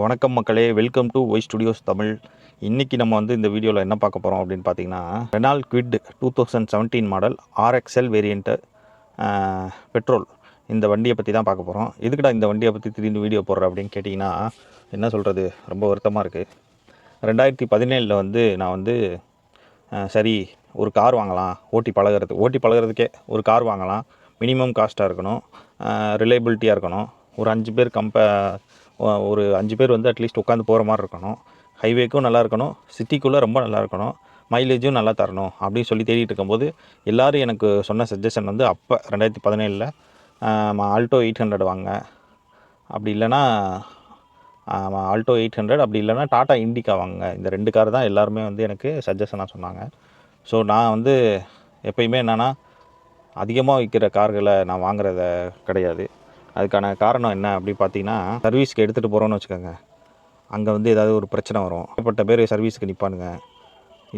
வணக்கம் மக்களே, welcome to Y studios Tamil. இன்றைக்கி நம்ம வந்து இந்த வீடியோவில் என்ன பார்க்க போகிறோம் அப்படின்னு பார்த்தீங்கன்னா, Reynold quit 2017 model RXL variant petrol இந்த வண்டியை பற்றி தான் பார்க்க போகிறோம். எதுக்குடா இந்த வண்டியை பற்றி திடீர்னு வீடியோ போடுறேன் அப்படின்னு கேட்டிங்கன்னா, என்ன சொல்கிறது, ரொம்ப வருத்தமாக இருக்குது. 2017 வந்து நான் வந்து சரி ஒரு கார் வாங்கலாம், ஓட்டி பழகிறதுக்கே ஒரு கார் வாங்கலாம். மினிமம் காஸ்ட்டாக இருக்கணும், ரிலையபிலிட்டியாக இருக்கணும், ஒரு 5 பேர் வந்து அட்லீஸ்ட் உட்காந்து போகிற மாதிரி இருக்கணும், ஹைவேக்கும் நல்லா இருக்கணும், சிட்டிக்குள்ளே ரொம்ப நல்லா இருக்கணும், மைலேஜும் நல்லா தரணும் அப்படின்னு சொல்லி தேடிட்டு இருக்கும்போது எல்லோரும் எனக்கு சொன்ன சஜஷன் வந்து அப்போ 2017 ஆல்டோ 800 வாங்க, அப்படி இல்லைன்னா ஆல்டோ 800, அப்படி இல்லைன்னா டாட்டா இண்டிகா வாங்க. இந்த 2 கார் தான் எல்லாருமே வந்து எனக்கு சஜஷனாக சொன்னாங்க. ஸோ நான் வந்து எப்பயுமே என்னென்னா அதிகமாக விற்கிற கார்களை நான் வாங்குறத கிடையாது. அதுக்கான காரணம் என்ன அப்படி பார்த்தீங்கன்னா, சர்வீஸ்க்கு எடுத்துகிட்டு போகிறோன்னு வச்சுக்கோங்க, அங்கே வந்து ஏதாவது ஒரு பிரச்சனை வரும், ஏகப்பட்ட பேர் சர்வீஸுக்கு நிற்பானுங்க.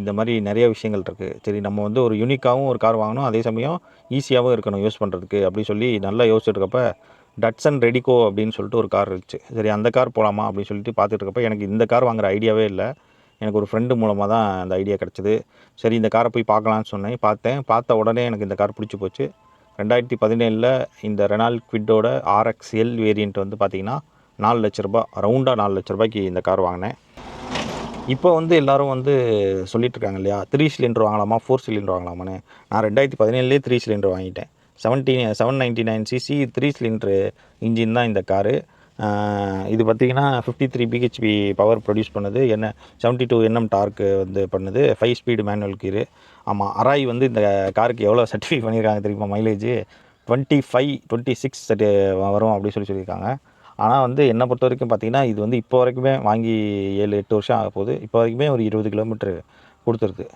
இந்த மாதிரி நிறைய விஷயங்கள் இருக்குது. சரி, நம்ம வந்து ஒரு யூனிக்காகவும் ஒரு கார் வாங்கணும், அதே சமயம் ஈஸியாகவும் இருக்கணும் யூஸ் பண்ணுறதுக்கு அப்படி சொல்லி நல்லா யோசிச்சுட்டு இருக்கப்போ டட்சன் ரெடிகோ அப்படின்னு சொல்லிட்டு ஒரு கார் இருந்துச்சு. சரி, அந்த கார் போகலாமா அப்படின்னு சொல்லிட்டு பார்த்துட்டு இருக்கப்போ எனக்கு இந்த கார் வாங்குகிற ஐடியாவே இல்லை. எனக்கு ஒரு ஃப்ரெண்டு மூலமாக தான் அந்த ஐடியா கிடச்சிது. சரி, இந்த காரை போய் பார்க்கலான்னு சொன்னேன். பார்த்த உடனே எனக்கு இந்த கார் பிடிச்சி போச்சு. 2017 இந்த ரெனால்ட் குவிட்டோட RXL வேரியண்ட் வந்து பார்த்திங்கன்னா 4 லட்ச ரூபா, ரவுண்டாக 4 லட்ச ரூபாய்க்கு இந்த கார் வாங்கினேன். இப்போ வந்து எல்லோரும் வந்து சொல்லிகிட்ருக்காங்க இல்லையா, 3 சிலிண்டர் வாங்கலாமா 4 சிலிண்டர் வாங்கலாமான்னு. நான் 2017 3 சிலிண்டர் வாங்கிட்டேன். 799cc 3 சிலிண்டரு இன்ஜின் தான் இந்த காரு. இது பார்த்திங்கன்னா 53 BHP பவர் ப்ரொடியூஸ் பண்ணுது, 72 Nm டார்க்கு வந்து பண்ணுது, 5 ஸ்பீடு மேனுவல் கீரு. ஆமாம், அராய் வந்து இந்த காருக்கு எவ்வளோ சர்டிஃபை பண்ணியிருக்காங்க தெரியுமா, மைலேஜ் 25-26 வரும் அப்படி சொல்லியிருக்காங்க. ஆனால் வந்து என்னை பொறுத்த வரைக்கும் பார்த்திங்கன்னா, இது வந்து இப்போ வரைக்குமே வாங்கி 7-8 வருஷம் ஆக போகுது. இப்போ வரைக்குமே ஒரு 20 கிலோமீட்ரு கொடுத்துருது.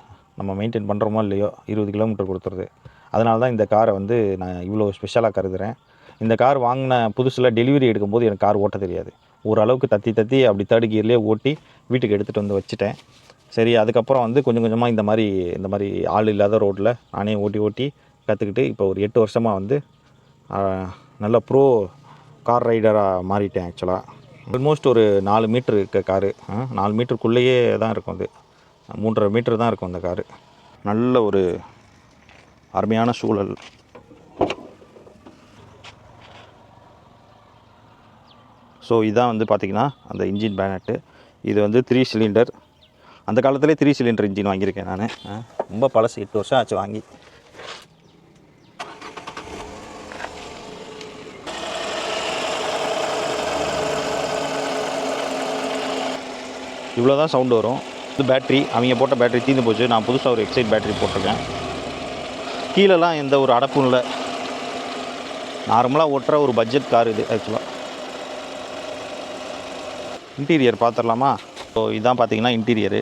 நம்ம மெயின்டைன் பண்ணுறோமோ இல்லையோ 20 கிலோமீட்டர் கொடுத்துருது. அதனால தான் இந்த காரை வந்து நான் இவ்வளோ ஸ்பெஷலாக கருதுகிறேன். இந்த கார் வாங்கின புதுசில் டெலிவரி எடுக்கும்போது எனக்கு கார் ஓட்ட தெரியாது. ஓரளவுக்கு தத்தி அப்படி 3rd கியர்லேயே ஓட்டி வீட்டுக்கு எடுத்துகிட்டு வந்து வச்சுட்டேன். சரி, அதுக்கப்புறம் வந்து கொஞ்சம் கொஞ்சமாக இந்த மாதிரி ஆள் இல்லாத ரோட்டில் நானே ஓட்டி கற்றுக்கிட்டு இப்போ ஒரு 8 வருஷமாக வந்து நல்ல ப்ரோ கார் ரைடராக மாறிட்டேன். ஆக்சுவலாக ஆல்மோஸ்ட் ஒரு 4 மீட்ரு இருக்க காரு, 4 மீட்டருக்குள்ளேயே தான் இருக்கும். அது 3.5 மீட்டர் தான் இருக்கும் அந்த காரு. நல்ல ஒரு அருமையான சூழல். ஸோ இதான் வந்து பார்த்திங்கன்னா அந்த இன்ஜின் பேனட்டு. இது வந்து 3 சிலிண்டர். அந்த காலத்திலே 3 சிலிண்டர் இன்ஜின் வாங்கியிருக்கேன் நான். ரொம்ப பழசு, 8 வருஷம் ஆச்சு வாங்கி. இவ்வளோ தான் சவுண்டு வரும். இது பேட்ரி, அவங்க போட்ட பேட்ரி தீர்ந்து போச்சு. நான் புதுசாக ஒரு எக்ஸைட் பேட்ரி போட்டிருக்கேன். கீழெல்லாம் எந்த ஒரு அடப்பும் இல்லை. நார்மலாக ஓட்டுற ஒரு பட்ஜெட் கார் இது. ஆக்சுவலாக இன்டீரியர் பார்த்துடலாமா? ஸோ இதான் பார்த்திங்கன்னா இன்டீரியரு.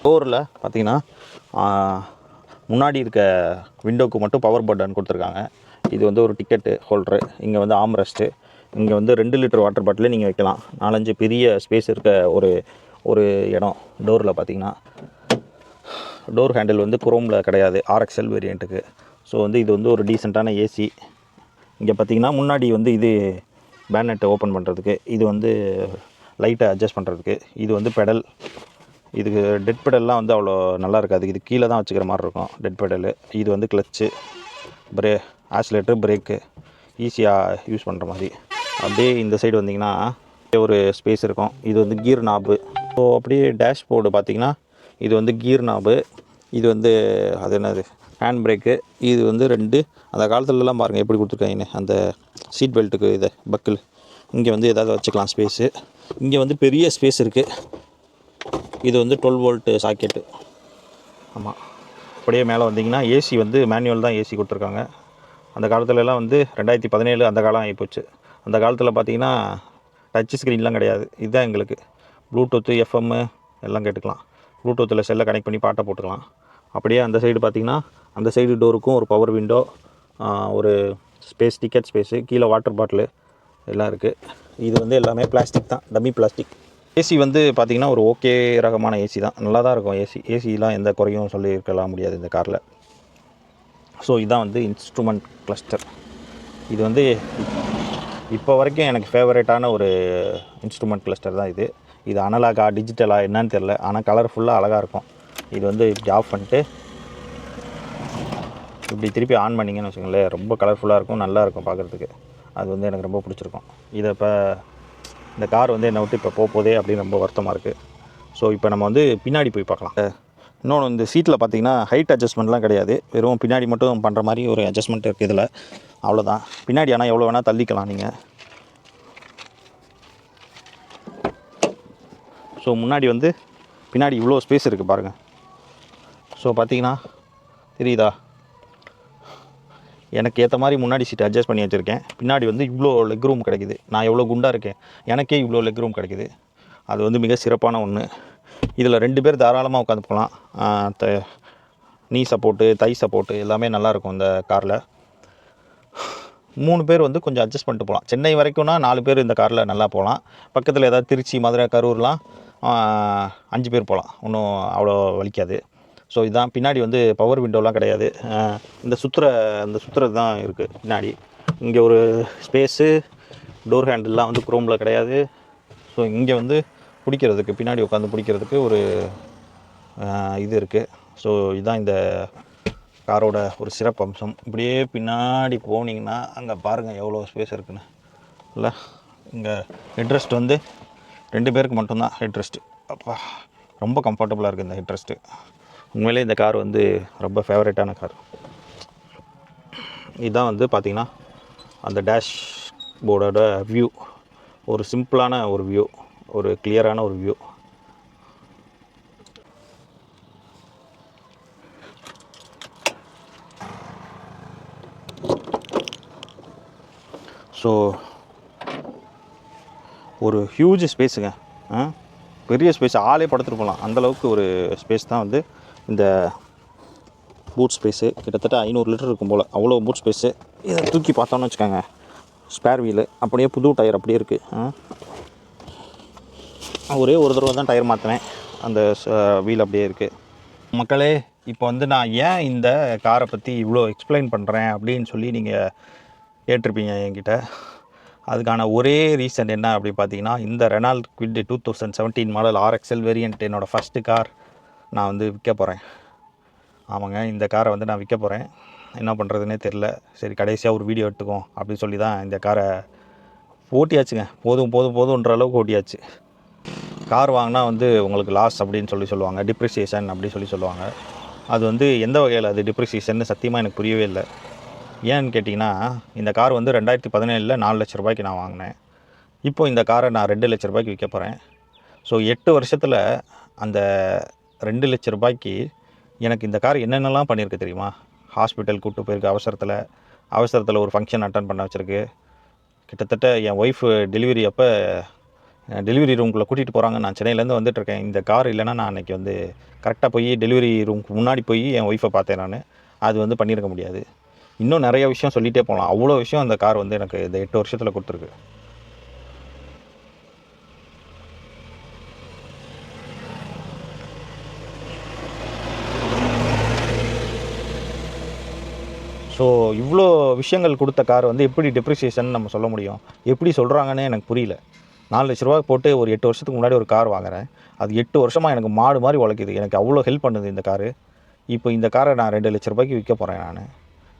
டோரில் பார்த்திங்கன்னா முன்னாடி இருக்க விண்டோவுக்கு மட்டும் பவர் பட்டன் கொடுத்துருக்காங்க. இது வந்து ஒரு டிக்கெட்டு ஹோல்ட்ரு. இங்கே வந்து ஆம்ரெஸ்ட்டு. இங்கே வந்து 2 லிட்டர் வாட்டர் பாட்டிலே நீங்கள் வைக்கலாம். 4-5 பெரிய ஸ்பேஸ் இருக்க ஒரு இடம். டோரில் பார்த்திங்கன்னா டோர் ஹேண்டில் வந்து குரோமில் கிடையாது RXL வேரியண்ட்டுக்கு. ஸோ வந்து இது வந்து ஒரு டீசெண்டான ஏசி. இங்கே பார்த்திங்கன்னா முன்னாடி வந்து இது பேனட்டை ஓப்பன் பண்ணுறதுக்கு, இது வந்து லைட்டை அட்ஜஸ்ட் பண்ணுறதுக்கு, இது வந்து பெடல். இதுக்கு டெட் பெடல்லாம் வந்து அவ்வளோ நல்லா இருக்காது, இது கீழே தான் வச்சுக்கிற மாதிரி இருக்கும் டெட் பெடலு. இது வந்து கிளச்சு, ஆக்சிலேட்டர், பிரேக்கு ஈஸியாக யூஸ் பண்ணுற மாதிரி. அப்படியே இந்த சைடு வந்திங்கன்னா ஒரு ஸ்பேஸ் இருக்கும். இது வந்து கீர் நாபு. ஸோ அப்படியே டேஷ்போர்டு பார்த்திங்கன்னா இது வந்து கீர் நாபு. இது வந்து அது என்னது ஹேண்ட் பிரேக்கு. இது வந்து 2 அந்த காலத்துலலாம் பாருங்கள் எப்படி கொடுத்துருக்காங்கன்னு, அந்த சீட் பெல்ட்டுக்கு இதை பக்கிள். இங்கே வந்து எதாவது வச்சுக்கலாம் ஸ்பேஸு. இங்கே வந்து பெரிய ஸ்பேஸ் இருக்குது. இது வந்து 12 வோல்ட் சாக்கெட்டு. ஆமாம், அப்படியே மேலே வந்திங்கன்னா ஏசி வந்து மேனுவல் தான் ஏசி கொடுத்துருக்காங்க. அந்த காலத்துலலாம் வந்து 2017 அந்த காலம் ஆகிப்போச்சு. அந்த காலத்தில் பார்த்திங்கன்னா டச் ஸ்க்ரீன்லாம் கிடையாது. இதுதான் எங்களுக்கு ப்ளூடூத்து, FM எல்லாம் கேட்டுக்கலாம். ப்ளூடூத்தில் செல்லை கனெக்ட் பண்ணி பாட்டை போட்டுக்கலாம். அப்படியே அந்த சைடு பார்த்திங்கன்னா அந்த சைடு டோருக்கும் ஒரு பவர் விண்டோ, ஒரு ஸ்பேஸ், டிக்கெட் ஸ்பேஸு, கீழே வாட்டர் பாட்டிலு எல்லாம் இருக்குது. இது வந்து எல்லாமே பிளாஸ்டிக் தான், டம்மி பிளாஸ்டிக். ஏசி வந்து பார்த்திங்கன்னா ஒரு ஓகே ரகமான ஏசி தான், நல்லா தான் இருக்கும் ஏசிலாம் எந்த குறையும் சொல்லியிருக்கலாம் முடியாது இந்த காரில். ஸோ இதுதான் வந்து இன்ஸ்ட்ருமெண்ட் கிளஸ்டர். இது வந்து இப்போ வரைக்கும் எனக்கு ஃபேவரட்டான ஒரு இன்ஸ்ட்ருமெண்ட் கிளஸ்டர் தான் இது. இது அனலாகா டிஜிட்டலா என்னன்னு தெரில, ஆனால் கலர்ஃபுல்லாக அழகாக இருக்கும். இது வந்து இப்படி ஆஃப் பண்ணிட்டு இப்படி திருப்பி ஆன் பண்ணிங்கன்னு வச்சுக்கோங்களேன், ரொம்ப கலர்ஃபுல்லாக இருக்கும், நல்லாயிருக்கும் பார்க்குறதுக்கு. அது வந்து எனக்கு ரொம்ப பிடிச்சிருக்கும். இதை இப்போ இந்த கார் வந்து என்னை விட்டு இப்போ போதே அப்படின்னு ரொம்ப வருத்தமாக இருக்குது. ஸோ இப்போ நம்ம வந்து பின்னாடி போய் பார்க்கலாம். இன்னொன்று இந்த சீட்டில் பார்த்தீங்கன்னா ஹைட் அட்ஜஸ்ட்மெண்ட்லாம் கிடையாது, வெறும் பின்னாடி மட்டும் பண்ணுற மாதிரி ஒரு அட்ஜஸ்ட்மெண்ட் இருக்குது இதில், அவ்வளோதான். பின்னாடி ஆனால் எவ்வளோ வேணால் தள்ளிக்கலாம் நீங்கள். ஸோ முன்னாடி வந்து பின்னாடி இவ்வளோ ஸ்பேஸ் இருக்குது பாருங்கள். ஸோ பார்த்தீங்கன்னா தெரியுதா, எனக்கு ஏற்ற மாதிரி முன்னாடி சீட் அட்ஜஸ்ட் பண்ணி வச்சுருக்கேன். பின்னாடி வந்து இவ்வளோ லெக் ரூம் கிடைக்குது. நான் எவ்வளோ குண்டாக இருக்கேன், எனக்கே இவ்வளோ லெக் ரூம் கிடைக்குது. அது வந்து மிக சிறப்பான ஒன்று. இதில் 2 பேர் தாராளமாக உட்காந்து போகலாம். நீ சப்போர்ட்டு, தை சப்போர்ட்டு எல்லாமே நல்லாயிருக்கும் இந்த காரில். 3 பேர் வந்து கொஞ்சம் அட்ஜஸ்ட் பண்ணிட்டு போகலாம். சென்னை வரைக்கும்னா 4 பேர் இந்த காரில் நல்லா போகலாம். பக்கத்தில் ஏதாவது திருச்சி, மதுரை, கரூர்லாம் 5 பேர் போகலாம், ஒன்றும் அவ்வளோ வலிக்காது. ஸோ இதுதான் பின்னாடி வந்து பவர் விண்டோலாம் கிடையாது. இந்த சுற்றுறது தான் இருக்குது பின்னாடி. இங்கே ஒரு ஸ்பேஸு, டோர் ஹேண்டில்லாம் வந்து குரோமில் கிடையாது. ஸோ இங்கே வந்து பிடிக்கிறதுக்கு, பின்னாடி உட்காந்து பிடிக்கிறதுக்கு ஒரு இது இருக்குது. ஸோ இதுதான் இந்த காரோட ஒரு சிறப்பு அம்சம். இப்படியே பின்னாடி போனீங்கன்னா அங்கே பாருங்கள் எவ்வளோ ஸ்பேஸ் இருக்குன்னு. இல்லை, இங்கே ஹெட்ரெஸ்ட் வந்து 2 பேருக்கு மட்டும்தான் ஹெட்ரெஸ்ட்டு. அப்பா ரொம்ப கம்ஃபர்டபுளாக இருக்குது இந்த ஹெட்ரெஸ்ட்டு. உண்மையிலே இந்த கார் வந்து ரொம்ப ஃபேவரட்டான கார். இதுதான் வந்து பார்த்திங்கன்னா அந்த டேஷ் போர்டோட வியூ. ஒரு சிம்பிளான ஒரு வியூ, ஒரு கிளியரான ஒரு வியூ. ஸோ ஒரு ஹியூஜ் ஸ்பேஸுங்க, பெரிய ஸ்பேஸ், ஆளே படுத்துட்டு போகலாம் அந்தளவுக்கு ஒரு ஸ்பேஸ் தான் வந்து இந்த பூட் ஸ்பேஸு. கிட்டத்தட்ட 500 லிட்டர் இருக்கும் போல், அவ்வளோ பூட் ஸ்பேஸு. இதை தூக்கி பார்த்தோன்னு வச்சுக்கோங்க, ஸ்பேர் வீலு அப்படியே புது டயர் அப்படியே இருக்குது. ஒரே ஒரு தடவை தான் டயர் மாற்றினேன், அந்த வீல் அப்படியே இருக்குது. மக்களே, இப்போ வந்து நான் ஏன் இந்த காரை பற்றி இவ்வளோ எக்ஸ்பிளைன் பண்ணுறேன் அப்படின்னு சொல்லி நீங்கள் கேட்டிருப்பீங்க என்கிட்ட. அதுக்கான ஒரே ரீசன் என்ன அப்படி பார்த்தீங்கன்னா, இந்த Reynold quit 2017 model RXL variant என்னோடய ஃபஸ்ட்டு கார் நான் வந்து விற்க போகிறேன். ஆமாங்க, இந்த காரை வந்து நான் விற்க போகிறேன். என்ன பண்ணுறதுனே தெரில. சரி, கடைசியாக ஒரு வீடியோ எடுத்துக்கும் அப்படின்னு சொல்லி தான் இந்த காரை ஓட்டியாச்சுங்க. போதுன்ற அளவுக்கு ஓட்டியாச்சு. கார் வாங்கினா வந்து உங்களுக்கு லாஸ் அப்படின்னு சொல்லுவாங்க, டிப்ரிசியேஷன் அப்படின்னு சொல்லுவாங்க. அது வந்து எந்த வகையில் அது டிப்ரிசியேஷன் சத்தியமாக எனக்கு புரியவே இல்லை. ஏன்னு கேட்டிங்கன்னா, இந்த கார் வந்து 2017 4 லட்ச ரூபாய்க்கு நான் வாங்கினேன். இப்போ இந்த காரை நான் 2 லட்ச ரூபாய்க்கு விற்க போகிறேன். ஸோ 8 வருஷத்தில் அந்த 2 லட்ச ரூபாய்க்கு எனக்கு இந்த கார் என்னென்னலாம் பண்ணியிருக்கு தெரியுமா? ஹாஸ்பிட்டல் கூப்பிட்டு போயிருக்கு, அவசரத்தில் ஒரு ஃபங்க்ஷன் அட்டன் பண்ண வச்சுருக்கு. கிட்டத்தட்ட என் ஒய்ஃபு டெலிவரி அப்போ டெலிவரி ரூம்குள்ளே கூட்டிகிட்டு போகிறாங்க. நான் சென்னையிலேருந்து வந்துட்டுருக்கேன். இந்த கார் இல்லைன்னா நான் அன்றைக்கி வந்து கரெக்டாக போய் டெலிவரி ரூமுக்கு முன்னாடி போய் என் ஒய்ஃபை பார்த்தேன் நான். அது வந்து பண்ணியிருக்க முடியாது. இன்னும் நிறைய விஷயம் சொல்லிகிட்டே போகலாம். அவ்வளோ விஷயம் அந்த கார் வந்து எனக்கு இந்த 8 வருஷத்தில் கொடுத்துருக்கு. ஸோ இவ்வளோ விஷயங்கள் கொடுத்த கார் வந்து எப்படி டெப்ரிசியேஷன் நம்ம சொல்ல முடியும்? எப்படி சொல்கிறாங்கன்னு எனக்கு புரியல. 4 லட்ச ரூபா போட்டு ஒரு 8 வருஷத்துக்கு முன்னாடி ஒரு கார் வாங்குகிறேன். அது 8 வருஷமாக எனக்கு மாடு மாதிரி உழைக்குது. எனக்கு அவ்வளோ ஹெல்ப் பண்ணுது இந்த காரு. இப்போ இந்த காரை நான் 2 லட்ச ரூபாய்க்கு விற்க போகிறேன் நான்.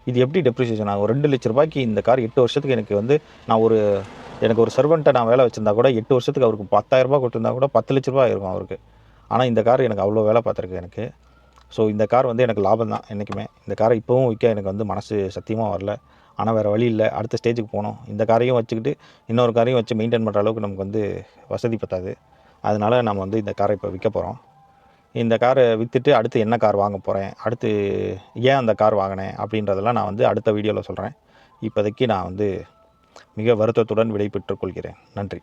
இது எப்படி டெப்ரிசியேஷன் ஆகும்? 2 லட்ச ரூபாய்க்கு இந்த கார் 8 வருஷத்துக்கு எனக்கு வந்து எனக்கு ஒரு சர்வெண்ட்டை நான் வேலை வச்சுருந்தா கூட 8 வருஷத்துக்கு அவருக்கு 10,000 ரூபா கொடுத்துருந்தா கூட 10 லட்ச ரூபா ஆயிருக்கும் அவருக்கு. ஆனால் இந்த கார் எனக்கு அவ்வளோ வேலை பார்த்துருக்கு எனக்கு. ஸோ இந்த கார் வந்து எனக்கு லாபம் தான் என்றைக்குமே. இந்த காரை இப்போவும் விற்க எனக்கு வந்து மனசு சத்தியமாக வரல. ஆனால் வேறு வழி இல்லை, அடுத்த ஸ்டேஜுக்கு போகணும். இந்த காரையும் வச்சுக்கிட்டு இன்னொரு காரையும் வச்சு மெயின்டைன் பண்ணுற அளவுக்கு நமக்கு வந்து வசதி பத்தாது. அதனால் நம்ம வந்து இந்த காரை இப்போ விற்க போகிறோம். இந்த காரை விற்றுட்டு அடுத்து என்ன கார் வாங்க போகிறேன், அடுத்து ஏன் அந்த கார் வாங்கினேன் அப்படின்றதெல்லாம் நான் வந்து அடுத்த வீடியோவில் சொல்கிறேன். இப்போதைக்கு நான் வந்து மிக வருத்தத்துடன் விடை பெற்றுக் கொள்கிறேன். நன்றி.